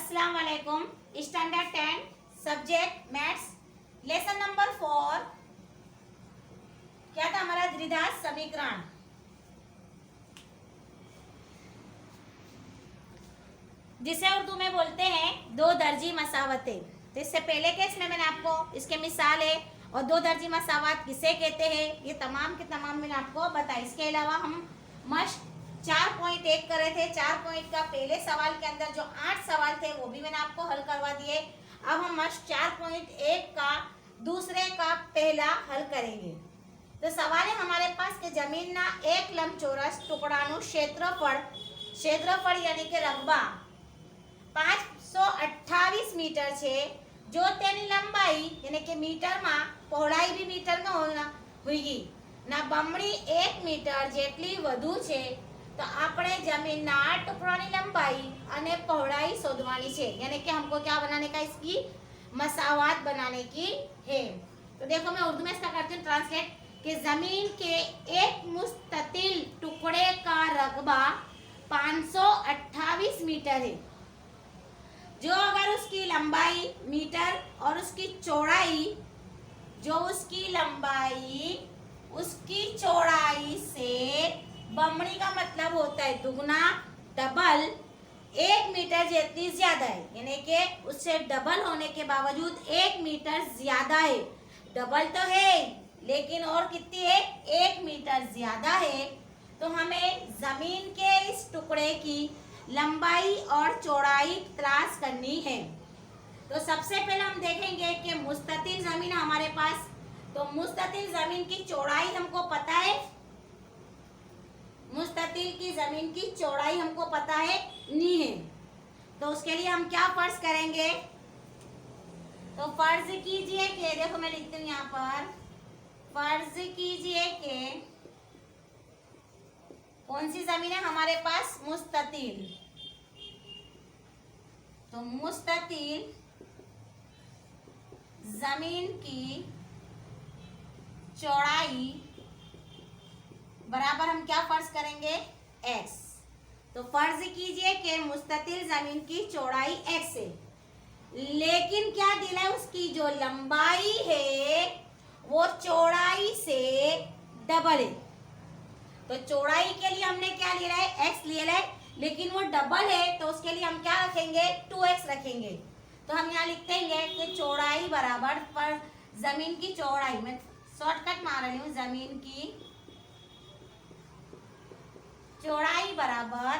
अस्सलाम वालेकुम। Standard 10 subject maths lesson number 4 क्या था हमारा? द्विघात समीकरण। जिसे उर्दू में बोलते हैं दो दर्जी मसावतें। तो इससे पहले केस में मैंने आपको इसके मिसाल है और दो दर्जी मसावत किसे कहते हैं ये तमाम के तमाम मैंने आपको बताया। इसके अलावा हम मश्क 4.1 कर रहे थे। 4 पॉइंट का पहले सवाल के अंदर जो 8 सवाल थे वो भी मैंने आपको हल करवा दिए। अब हम मश्क 4.1 का दूसरे का पहला हल करेंगे। तो सवाल है हमारे पास कि जमीन ना एक लंबचौरस टुकड़ाનું क्षेत्रफળ यानी कि रकबा 528 मीटर છે, जो તેની લંબાઈ यानी कि मीटर में पહોળાઈ भी मीटर में होगी ना बमणी 1 मीटर જેટલી વધુ છે। तो આપણે जमीनना टुकड़ों लंबाई અને पહોળाई शोधवानी છે, यानी कि हमको क्या बनाने का, इसकी मसावत बनाने की है। तो देखो मैं उर्दू में इसका करती हूँ ट्रांसलेट कि जमीन के एक मुस्ततिल टुकड़े का रकबा 528 मीटर है, जो अगर उसकी लंबाई मीटर और उसकी चौड़ाई उसकी चौड़ाई से बमणी का मतलब होता है दुगना, डबल 1 मीटर जितनी ज्यादा है, यानी कि उससे डबल होने के बावजूद 1 मीटर ज्यादा है। डबल तो है लेकिन और कितनी है? 1 मीटर ज्यादा है। तो हमें जमीन के इस टुकड़े की लंबाई और चौड़ाई तलाश करनी है। तो सबसे पहले हम देखेंगे कि मुस्ततिल जमीन हमारे पास, तो मुस्ततिल जमीन की चौड़ाई हमको पता है, मुस्ततिल की जमीन की चौड़ाई हमको पता है नहीं है। तो उसके लिए हम क्या फर्ज करेंगे? तो फर्ज कीजिए कि देखो मैं लिखती हूँ यहाँ पर, फर्ज कीजिए कि कौन सी जमीन है हमारे पास? मुस्ततिल। तो मुस्ततिल जमीन की चौड़ाई बराबर हम क्या फर्ज करेंगे? x। तो फर्ज कीजिए कि मुस्ततिल जमीन की चौड़ाई x है, लेकिन क्या दिला है? उसकी जो लंबाई है वो चौड़ाई से डबल है। तो चौड़ाई के लिए हमने क्या लिया है? x लिया है, लेकिन वो डबल है तो उसके लिए हम क्या रखेंगे? 2x रखेंगे। तो हम यहाँ लिखते हैं कि चौड़ाई बराबर पर जमीन की चौड़ाई, मैं शॉर्टकट मार रही हूँ, जमीन की चौड़ाई बराबर,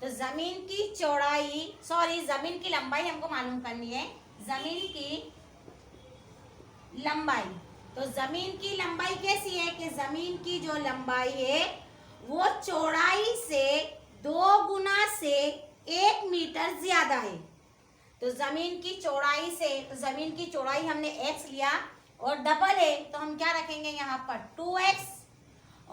तो जमीन की चौड़ाई जमीन की लंबाई हमको मालूम करनी है, जमीन की लंबाई। तो जमीन की लंबाई कैसी है कि जमीन की जो लंबाई है वो चौड़ाई से 2 गुना से 1 मीटर ज्यादा है। तो जमीन की चौड़ाई से, तो जमीन की चौड़ाई हमने x लिया और डबल है तो हम क्या रखेंगे यहाँ पर? 2x।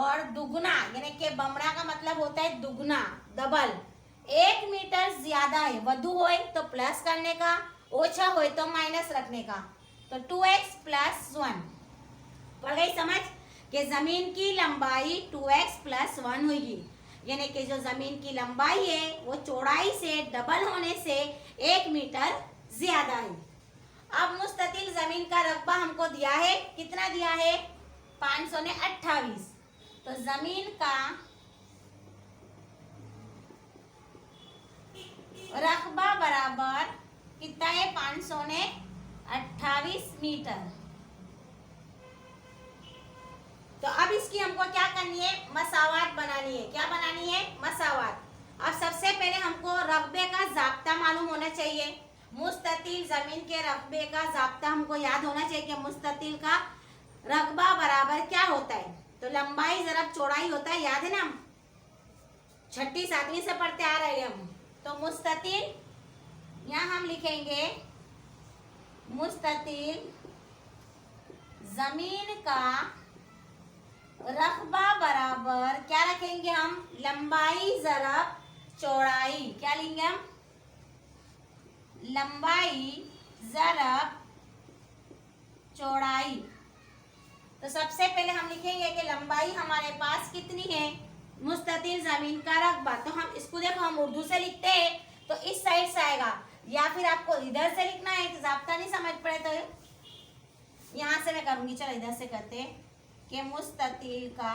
और दुगना यानी कि बमड़ा का मतलब होता है दुगना, डबल 1 मीटर ज्यादा है, वधु होए तो प्लस करने का, ओछा होए तो माइनस रखने का। तो 2x + 1 पड़ गई समझ कि जमीन की लंबाई 2x + 1 होगी, यानी कि जो जमीन की लंबाई है वो चौड़ाई से डबल होने से 1 मीटर ज्यादा है। अब मुस्ततिल जमीन का रकबा हमको दिया है, कितना दिया है? 528। तो जमीन का रकबा बराबर कितना है? 528 मीटर। तो अब इसकी हमको क्या करनी है? मसावत बनानी है। क्या बनानी है? मसावत। अब सबसे पहले हमको रकबे का ज़ाब्ता मालूम होना चाहिए। मुस्ततिल जमीन के रकबे का ज़ाब्ता हमको याद होना चाहिए कि मुस्ततिल का रकबा बराबर क्या होता है? तो लंबाई ज़रब चौड़ाई होता है, याद है ना, 6ठी 7वीं से पढ़ते आ रहे हैं हम। तो मुस्ततिल यहाँ हम लिखेंगे मुस्ततिल जमीन का रकबा बराबर क्या रखेंगे हम? लंबाई ज़रब चौड़ाई। क्या लेंगे हम? लंबाई ज़रब चौड़ाई। तो सबसे पहले हम लिखेंगे कि लंबाई हमारे पास कितनी है? मुस्ततिल जमीन का रकबा। तो हम इसको देखो हम उर्दू से लिखते हैं तो इस साइड से आएगा या फिर आपको इधर से लिखना है, ज़ाब्ता नहीं समझ पड़े तो यहाँ से मैं करूंगी। चलो इधर से करते हैं कि मुस्ततिल का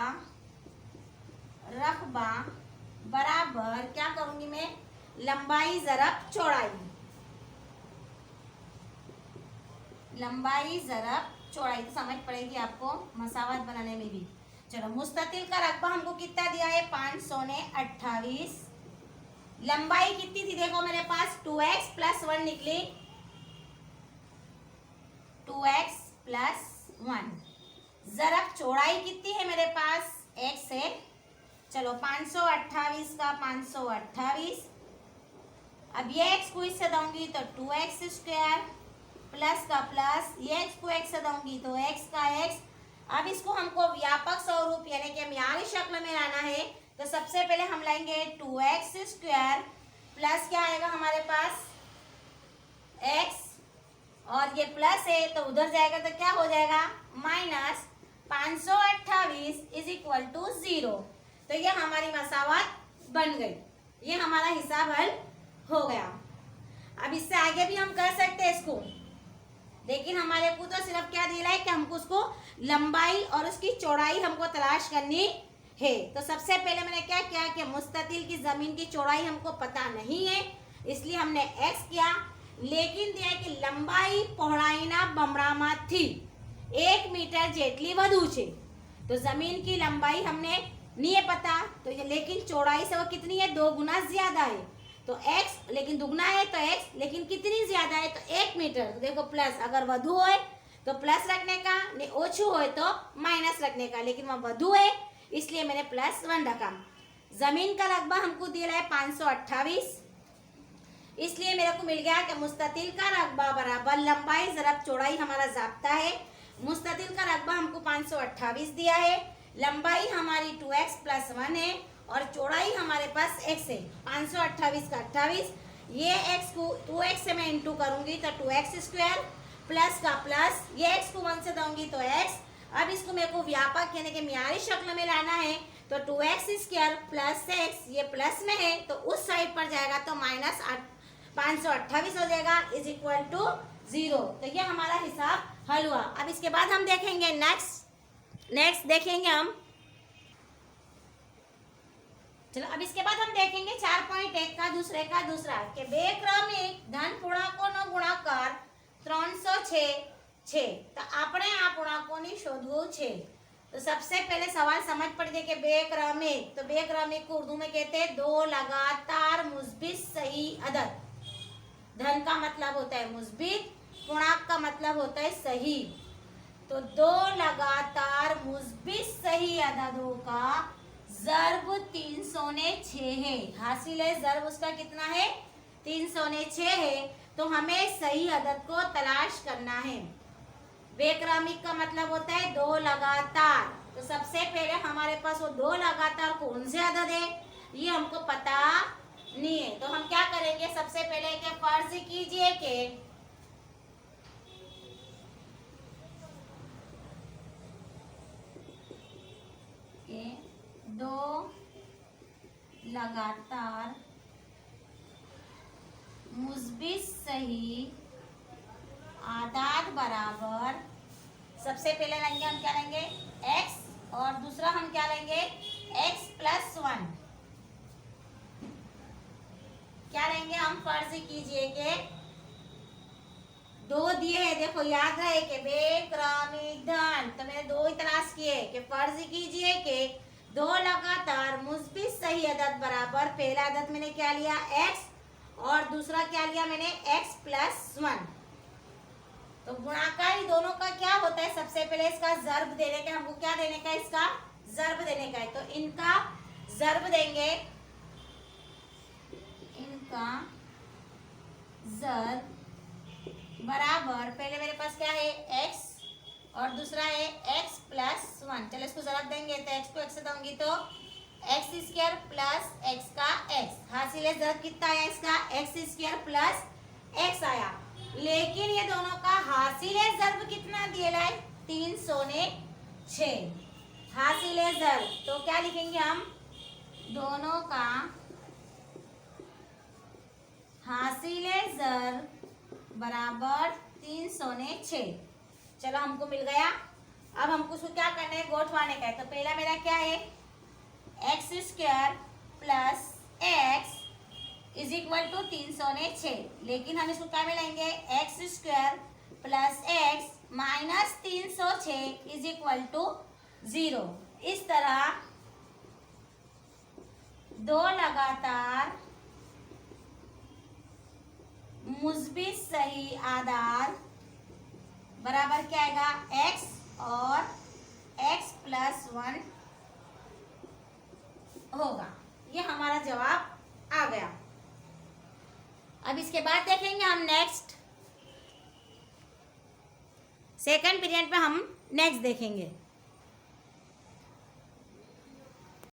रकबा बराबर क्या करूंगी मैं, लंबाई ज़रब चौड़ाई, लंबाई ज़रब चौड़ाई तो समझ पड़ेगी आपको मसावत बनाने में भी। चलो मुस्ततिल का रकबा हमको कितना दिया है, 528। लंबाई कितनी थी देखो मेरे पास, 2x + 1 निकली, 2x + 1। ज़रब चौड़ाई कितनी है मेरे पास, x है। चलो 528 का 528, अब ये x को इससे दूंगी तो 2x² प्लस का प्लस, ये x को x से दूंगी तो x का x। अब इसको हमको व्यापक स्वरूप यानी कि म्यारी शक्ल में लाना है, तो सबसे पहले हम लाएंगे 2x² प्लस क्या आएगा हमारे पास, x, और ये प्लस है तो उधर जाएगा तो क्या हो जाएगा, माइनस 528 = 0। तो ये हमारी मसावत बन गई, ये हमारा हिसाब हल हो गया। अब इससे आगे भी हम कर सकते हैं इसको, लेकिन हमारे को तो सिर्फ क्या दिया है कि हमको उसको लंबाई और उसकी चौड़ाई हमको तलाश करनी है। तो सबसे पहले मैंने क्या किया कि मुस्ततिल की जमीन की चौड़ाई हमको पता नहीं है, इसलिए हमने x किया, लेकिन दिया कि लंबाई पહોળાઈ ના બમણામાંથી 1 मीटर જેટલી વધુ છે। तो जमीन की लंबाई हमने नहीं है पता, तो ये लेकिन चौड़ाई से वो कितनी है, 2 गुना ज्यादा है। तो x लेकिन दुगना है तो x, लेकिन कितनी ज्यादा है तो 1 मीटर। तो देखो प्लस, अगर વધુ હોય तो प्लस रखने का, ने ओछू હોય तो माइनस रखने का, लेकिन वह વધુ है इसलिए मैंने +1 रखा। जमीन का रकबा हमको दिया है 528, इसलिए मेरे को मिल गया कि मुस्ततिल का रकबा बराबर लंबाई ज़रब चौड़ाई हमारा ज़ाब्ता है। मुस्ततिल का रकबा हमको 528 दिया है, लंबाई हमारी 2x + 1 है और चौड़ाई हमारे पास x है। 528 का 28, ये x को 2x से मैं इंटू करूंगी तो 2x² प्लस का प्लस, ये x को 1 से दूंगी तो x। अब इसको मेरे को व्यापक यानी कि म्यारी शक्ल में लाना है, तो 2x² प्लस x, ये प्लस में है तो उस साइड पर जाएगा तो माइनस 528 हो जाएगा = 0। तो ये हमारा हिसाब हल हुआ। अब इसके बाद हम देखेंगे नेक्स्ट देखेंगे हम, चलो अब इसके बाद हम देखेंगे 4.1 का दूसरा कि બે ક્રમિક ધન પૂર્ણાંકોનો ગુણાકાર 306 છે, તો આપણે આ પૂર્ણાંકોની શોધવું છે। तो सबसे पहले सवाल समझ पड़िए कि બે ક્રમિક, तो બે ક્રમિક को उर्दू में कहते हैं 2 लगातार मुस्बित सही अदद। धन का मतलब होता है मुस्बित, पूर्णांक का मतलब होता है सही। तो 2 लगातार मुस्बित सही अददों का ज़र्ब 306 है। हासिल है ज़र्ब उसका कितना है, 306 है। तो हमें सही अदद को तलाश करना है। बेक्रमिक का मतलब होता है 2 लगातार। तो सबसे पहले हमारे पास वो 2 लगातार कौन से अदद है ये हमको पता नहीं है। तो हम क्या करेंगे, सबसे पहले के फर्ज कीजिए कि 2 लगातार मुस्बित सही आदाद बराबर, सबसे पहले लेंगे हम क्या लेंगे x, और दूसरा हम क्या लेंगे x + 1। क्या लेंगे हम, फर्ज कीजिए कि 2 दिए हैं। देखो याद रहे कि बेक्रमिक धन, तो मैंने 2 ही तलाश किए कि फर्ज कीजिए कि 2 लगातार मुस्बित सही अदद बराबर, पहला अदद मैंने क्या लिया x और दूसरा क्या लिया मैंने x + 1। तो गुणाकार दोनों का क्या होता है, सबसे पहले इसका ज़र्ब देने का, हमको क्या देने का, इसका ज़र्ब देने का है। तो इनका ज़र्ब देंगे, इनका ज़र्ब बराबर, पहले मेरे पास क्या है x और दूसरा है x + 1। चलो इसको ज़र्ब देंगे तो x को x से दूंगी तो x² + x का x। हासिल है ज़र्ब कितना आया इसका, x² + x आया। लेकिन ये दोनों का हासिल है ज़र्ब कितना दिया है, 306 हासिल है ज़र्ब। तो क्या लिखेंगे हम, दोनों का हासिले ज़र बराबर 306। चलो हमको मिल गया। अब हमको उसको क्या करना है, गोठवाने का है। तो पहला मेरा क्या है, X square plus X is equal to 306। लेकिन हम इसको क्या में लाएंगे, X square plus X minus 306 is equal to 0। इस तरह दो लगातार मुस्बित सही आधार बराबर क्या आएगा, x और x प्लस 1 होगा। ये हमारा जवाब आ गया। अब इसके बाद देखेंगे हम नेक्स्ट, सेकंड पीरियड में हम नेक्स्ट देखेंगे।